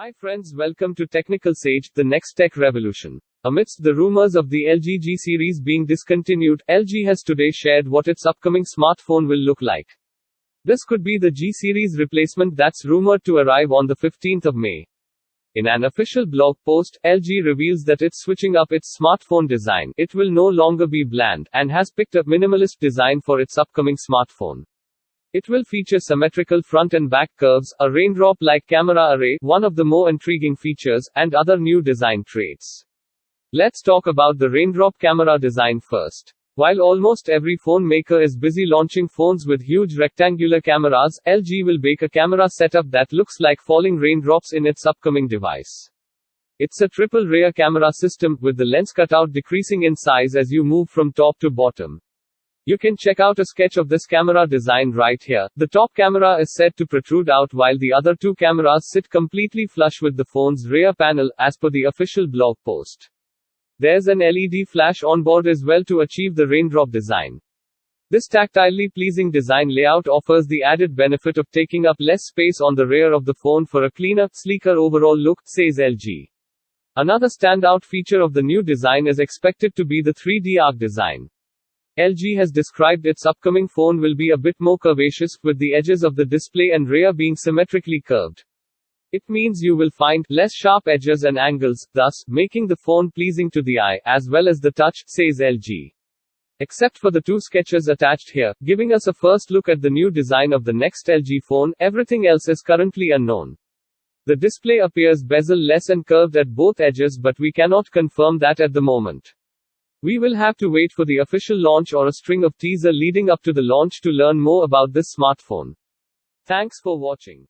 Hi friends, welcome to Technical Sage, the next tech revolution. Amidst the rumors of the LG G series being discontinued, LG has today shared what its upcoming smartphone will look like. This could be the G series replacement that's rumored to arrive on the 15th of May. In an official blog post, LG reveals that it's switching up its smartphone design. It will no longer be bland, and has picked a minimalist design for its upcoming smartphone. It will feature symmetrical front and back curves, a raindrop-like camera array, one of the more intriguing features, and other new design traits. Let's talk about the raindrop camera design first. While almost every phone maker is busy launching phones with huge rectangular cameras, LG will bake a camera setup that looks like falling raindrops in its upcoming device. It's a triple rear camera system, with the lens cutout decreasing in size as you move from top to bottom. You can check out a sketch of this camera design right here. The top camera is said to protrude out while the other two cameras sit completely flush with the phone's rear panel, as per the official blog post. There's an LED flash on board as well to achieve the raindrop design. This tactilely pleasing design layout offers the added benefit of taking up less space on the rear of the phone for a cleaner, sleeker overall look, says LG. Another standout feature of the new design is expected to be the 3D arc design. LG has described its upcoming phone will be a bit more curvaceous, with the edges of the display and rear being symmetrically curved. It means you will find less sharp edges and angles, thus making the phone pleasing to the eye, as well as the touch, says LG. Except for the two sketches attached here, giving us a first look at the new design of the next LG phone, everything else is currently unknown. The display appears bezel-less and curved at both edges, but we cannot confirm that at the moment. We will have to wait for the official launch or a string of teaser leading up to the launch to learn more about this smartphone. Thanks for watching.